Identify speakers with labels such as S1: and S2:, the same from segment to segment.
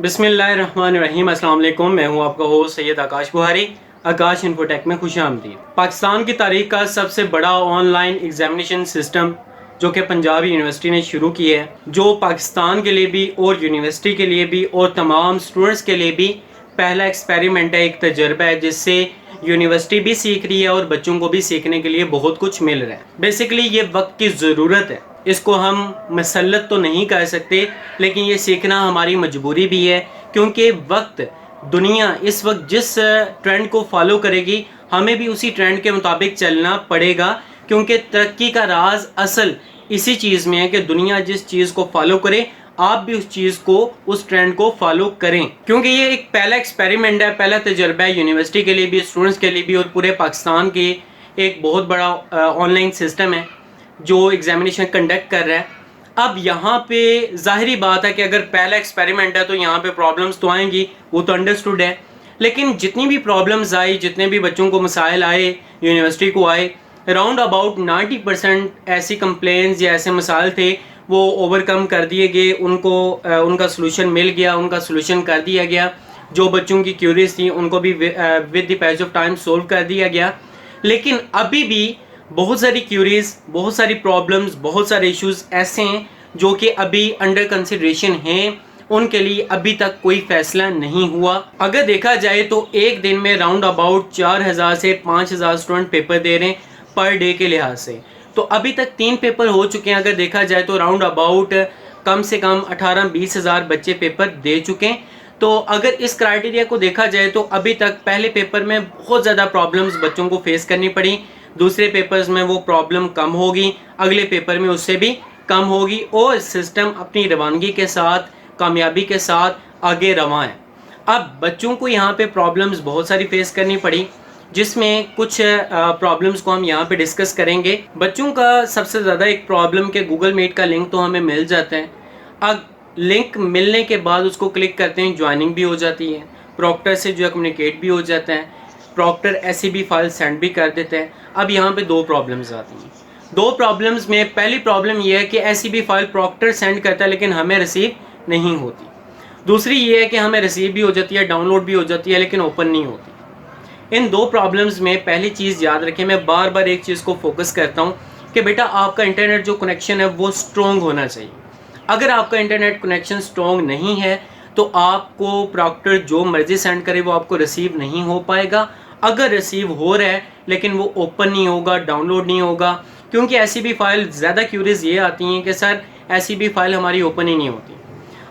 S1: बिस्मिल्लाहिर्रहमानिर्रहीम। अस्सलाम वालेकुम। मैं हूं आपका होस्ट सैयद आकाश बुहारी। आकाश इन्फोटेक में खुशामदीद। पाकिस्तान की तारीख का सबसे बड़ा ऑनलाइन एग्जामिनेशन सिस्टम जो कि पंजाब यूनिवर्सिटी ने शुरू किया है, जो पाकिस्तान के लिए भी और यूनिवर्सिटी के लिए भी और तमाम स्टूडेंट्स के लिए भी पहला एक्सपेरिमेंट है, एक तजर्बा है, जिससे यूनिवर्सिटी भी सीख रही है और बच्चों को भी सीखने के लिए बहुत कुछ मिल रहा है। बेसिकली ये वक्त की ज़रूरत है, इसको हम मसलत तो नहीं कह सकते, लेकिन ये सीखना हमारी मजबूरी भी है, क्योंकि वक्त दुनिया इस वक्त जिस ट्रेंड को फॉलो करेगी, हमें भी उसी ट्रेंड के मुताबिक चलना पड़ेगा, क्योंकि तरक्की का राज असल इसी चीज़ में है कि दुनिया जिस चीज़ को फॉलो करे, आप भी उस चीज़ को, उस ट्रेंड को फॉलो करें। क्योंकि ये एक पहला एक्सपेरिमेंट है, पहला तजर्बा है यूनिवर्सिटी के लिए भी, स्टूडेंट्स के लिए भी और पूरे पाकिस्तान के एक बहुत बड़ा ऑनलाइन सिस्टम है जो एग्जामिनेशन कंडक्ट कर रहा है। अब यहाँ पे ज़ाहिरी बात है कि अगर पहला एक्सपेरिमेंट है तो यहाँ पे प्रॉब्लम्स तो आएंगी, वो तो अंडरस्टूड है, लेकिन जितनी भी प्रॉब्लम्स आई, जितने भी बच्चों को मसाइल आए, यूनिवर्सिटी को आए, अराउंड अबाउट 90% ऐसी कंप्लेंट्स या ऐसे मसाइल थे वो ओवरकम कर दिए गए, उनका सलूशन मिल गया, उनका सलूशन कर दिया गया। जो बच्चों की क्यूरीज थी उनको भी विद द पैस ऑफ टाइम सोल्व कर दिया गया। लेकिन अभी भी बहुत सारी क्यूरीज, बहुत सारी प्रॉब्लम्स, बहुत सारे इश्यूज ऐसे हैं जो कि अभी अंडर कंसिडरेशन हैं, उनके लिए अभी तक कोई फैसला नहीं हुआ। अगर देखा जाए तो एक दिन में राउंड अबाउट 4000 से 5000 स्टूडेंट पेपर दे रहे हैं पर डे के लिहाज से। तो अभी तक 3 पेपर हो चुके हैं। अगर देखा जाए तो राउंड अबाउट कम से कम 18-20 हज़ार बच्चे पेपर दे चुके हैं। तो अगर इस क्राइटेरिया को देखा जाए तो अभी तक पहले पेपर में बहुत ज़्यादा प्रॉब्लम्स बच्चों को फेस करनी पड़ी, दूसरे पेपर्स में वो प्रॉब्लम कम होगी, अगले पेपर में उससे भी कम होगी, और सिस्टम अपनी रवानगी के साथ, कामयाबी के साथ आगे रवां है। अब बच्चों को यहाँ पे प्रॉब्लम्स बहुत सारी फेस करनी पड़ी, जिसमें कुछ प्रॉब्लम्स को हम यहाँ पे डिस्कस करेंगे। बच्चों का सबसे ज़्यादा एक प्रॉब्लम के गूगल मीट का लिंक तो हमें मिल जाता है। अब लिंक मिलने के बाद उसको क्लिक करते हैं, ज्वाइनिंग भी हो जाती है, प्रॉक्टर से जो है कम्युनिकेट भी हो जाता है, प्रॉक्टर SCB फाइल सेंड भी कर देते हैं। अब यहाँ पे 2 प्रॉब्लम्स आती हैं। 2 प्रॉब्लम्स में पहली प्रॉब्लम ये है कि SCB फाइल प्रॉक्टर सेंड करता है लेकिन हमें रिसीव नहीं होती। दूसरी ये है कि हमें रिसीव भी हो जाती है, डाउनलोड भी हो जाती है, लेकिन ओपन नहीं होती। इन 2 प्रॉब्लम्स में पहली चीज़ याद रखें, मैं बार बार एक चीज़ को फोकस करता हूँ कि बेटा आपका इंटरनेट जो कनेक्शन है वो स्ट्रॉन्ग होना चाहिए। अगर आपका इंटरनेट कनेक्शन स्ट्रॉन्ग नहीं है तो आपको प्रॉक्टर जो मर्जी सेंड करे वो आपको रिसीव नहीं हो पाएगा। अगर रिसीव हो रहा है लेकिन वो ओपन नहीं होगा, डाउनलोड नहीं होगा, क्योंकि SCB फाइल ज़्यादा क्यूरीज ये आती हैं कि सर SCB फाइल हमारी ओपन ही नहीं होती।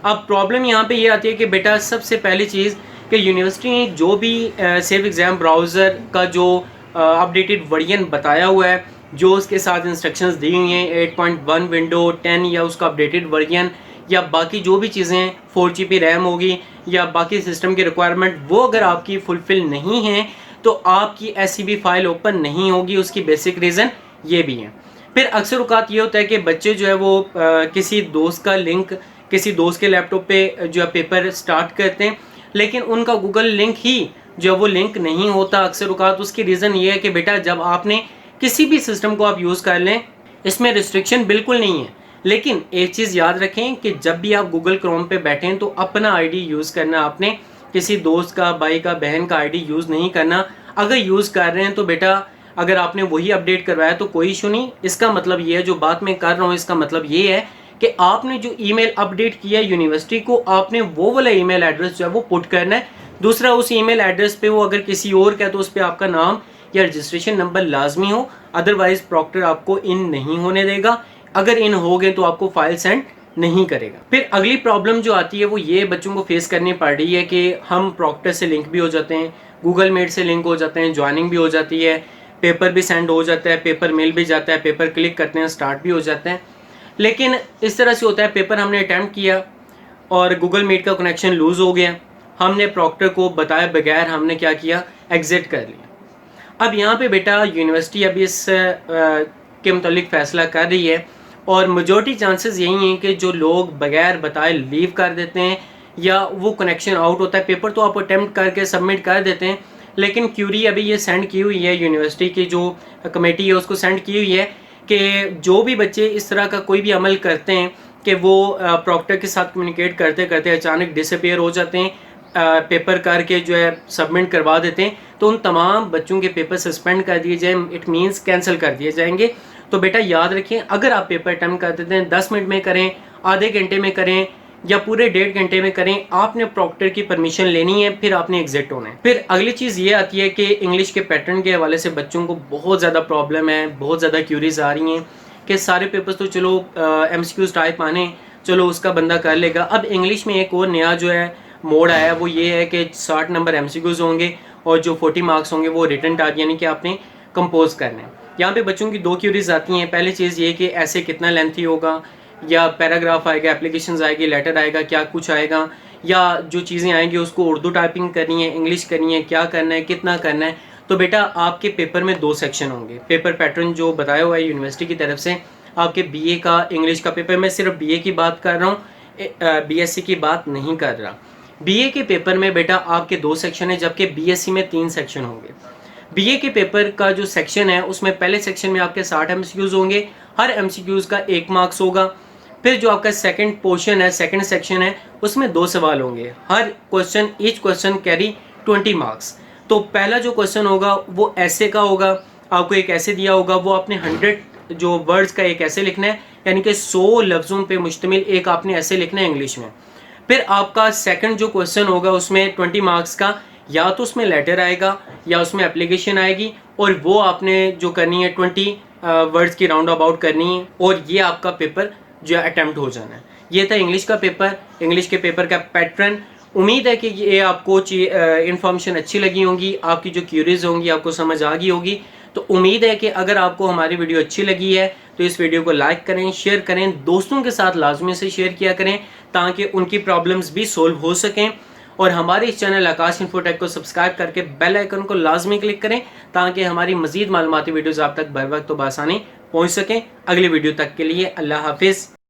S1: अब प्रॉब्लम यहाँ पे ये आती है कि बेटा सबसे पहली चीज़ कि यूनिवर्सिटी ने जो भी सेफ एग्ज़ाम ब्राउज़र का जो अपडेटेड वर्जन बताया हुआ है, जो उसके साथ इंस्ट्रक्शंस दी हुई हैं, 8.1 विंडो 10 या उसका अपडेटेड वर्जन या बाकी जो भी चीज़ें 4GB रैम होगी या बाकी सिस्टम की रिक्वायरमेंट, वो अगर आपकी फुलफ़िल नहीं है तो आपकी SCB फाइल ओपन नहीं होगी। उसकी बेसिक रीज़न ये भी है। फिर अक्सर औक़ात ये होता है कि बच्चे जो है वो किसी दोस्त का लिंक, किसी दोस्त के लैपटॉप पे जो है पेपर स्टार्ट करते हैं, लेकिन उनका गूगल लिंक ही जो है वो लिंक नहीं होता अक्सर औक़ात। उसकी रीज़न ये है कि बेटा जब आपने किसी भी सिस्टम को आप यूज़ कर लें, इसमें रिस्ट्रिक्शन बिल्कुल नहीं है, लेकिन एक चीज़ याद रखें कि जब भी आप गूगल क्रोम पे बैठें तो अपना ID यूज़ करना, आपने किसी दोस्त का, भाई का, बहन का ID यूज़ नहीं करना। अगर यूज़ कर रहे हैं तो बेटा अगर आपने वही अपडेट करवाया तो कोई इशू नहीं। इसका मतलब ये है, जो बात मैं कर रहा हूँ इसका मतलब ये है कि आपने जो ईमेल अपडेट किया है यूनिवर्सिटी को, आपने वो वाला ईमेल एड्रेस जो है वो पुट करना है। दूसरा, उस ईमेल एड्रेस पे वो अगर किसी और का है तो उस पर आपका नाम या रजिस्ट्रेशन नंबर लाजमी हो, अदरवाइज प्रॉक्टर आपको इन नहीं होने देगा। अगर इन हो गए तो आपको फाइल सेंड नहीं करेगा। फिर अगली प्रॉब्लम जो आती है वो ये बच्चों को फेस करनी पड़ रही है कि हम प्रॉक्टर से लिंक भी हो जाते हैं, गूगल मीट से लिंक हो जाते हैं, ज्वाइनिंग भी हो जाती है, पेपर भी सेंड हो जाता है, पेपर मिल भी जाता है, पेपर क्लिक करते हैं स्टार्ट भी हो जाते हैं। लेकिन इस तरह से होता है, पेपर हमने अटैम्प्ट किया और गूगल मीट का कनेक्शन लूज़ हो गया, हमने प्रॉक्टर को बताए बगैर हमने क्या किया, एग्ज़िट कर लिया। अब यहाँ पे बेटा यूनिवर्सिटी अभी इस के मुतालिक फ़ैसला कर रही है और मेजॉरिटी चांसेस यही हैं कि जो लोग बगैर बताए लीव कर देते हैं या वो कनेक्शन आउट होता है, पेपर तो आप अटैम्प्ट करके सबमिट कर देते हैं, लेकिन क्यूरी अभी ये सेंड की हुई है, यूनिवर्सिटी की जो कमेटी है उसको सेंड की हुई है कि जो भी बच्चे इस तरह का कोई भी अमल करते हैं कि वो प्रॉक्टर के साथ कम्युनिकेट करते करते अचानक डिसअपेयर हो जाते हैं, पेपर करके जो है सबमिट करवा देते हैं, तो उन तमाम बच्चों के पेपर सस्पेंड कर दिए जाए, इट मीन्स कैंसिल कर दिए जाएंगे। तो बेटा याद रखें, अगर आप पेपर अटैम्प्ट कर देते हैं 10 मिनट में करें, आधे घंटे में करें या पूरे 1.5 घंटे में करें, आपने प्रॉक्टर की परमिशन लेनी है, फिर आपने एग्जिट होना है। फिर अगली चीज़ ये आती है कि इंग्लिश के पैटर्न के हवाले से बच्चों को बहुत ज़्यादा प्रॉब्लम है, बहुत ज़्यादा क्यूरीज आ रही हैं कि सारे पेपर्स तो चलो MCQs टाइप आने, चलो उसका बंदा कर लेगा। अब इंग्लिश में एक और नया जो है मोड आया है, वो ये है कि 60 नंबर MCQs होंगे और जो 40 मार्क्स होंगे वो रिटन टास्क यानी कि आपने कंपोज करना है। यहाँ पे बच्चों की दो क्यूरीज आती हैं। पहली चीज़ ये कि ऐसे कितना लेंथी होगा, या पैराग्राफ आएगा, एप्लीकेशंस आएगी, लेटर आएगा, क्या कुछ आएगा, या जो चीज़ें आएंगी उसको उर्दू टाइपिंग करनी है, इंग्लिश करनी है, क्या करना है, कितना करना है। तो बेटा आपके पेपर में 2 सेक्शन होंगे। पेपर पैटर्न जो बताया हुआ है यूनिवर्सिटी की तरफ से, आपके BA का इंग्लिश का पेपर, मैं सिर्फ BA की बात कर रहा हूँ, BSc की बात नहीं कर रहा। BA के पेपर में बेटा आपके 2 सेक्शन है, जबकि BSc में 3 सेक्शन होंगे। BA के पेपर का जो सेक्शन है उसमें पहले सेक्शन में आपके 60 MCQs होंगे, हर MCQs का 1 मार्क्स होगा। फिर जो आपका सेकंड पोर्शन है, सेकंड सेक्शन है, उसमें 2 सवाल होंगे, हर question, each question carry 20 marks. तो पहला जो क्वेश्चन होगा वो ऐसे का होगा, आपको एक ऐसे दिया होगा, वो आपने 100 जो वर्ड्स का एक ऐसे लिखना है, यानी कि 100 लफ्ज़ों पे मुश्तमिल एक आपने ऐसे लिखना है इंग्लिश में। फिर आपका सेकंड जो क्वेश्चन होगा उसमें 20 मार्क्स का, या तो उसमें लेटर आएगा या उसमें एप्लीकेशन आएगी, और वो आपने जो करनी है 20 वर्ड्स की राउंड अबाउट करनी है, और ये आपका पेपर जो है अटैम्प्ट हो जाना है। ये था इंग्लिश का पेपर, इंग्लिश के पेपर का पैटर्न। उम्मीद है कि ये आपको इन्फॉर्मेशन अच्छी लगी होंगी, आपकी जो क्यूरीज होंगी आपको समझ आ गई होगी। तो उम्मीद है कि अगर आपको हमारी वीडियो अच्छी लगी है तो इस वीडियो को लाइक करें, शेयर करें, दोस्तों के साथ लाजमी से शेयर किया करें ताकि उनकी प्रॉब्लम्स भी सोल्व हो सकें। और हमारे इस चैनल आकाश इन्फोटेक को सब्सक्राइब करके बेल आइकन को लाजमी क्लिक करें ताकि हमारी मजीद मालूमाती वीडियोज़ आप तक बर वक्त तो बआसानी पहुँच सकें। अगली वीडियो तक के लिए अल्लाह हाफिज़।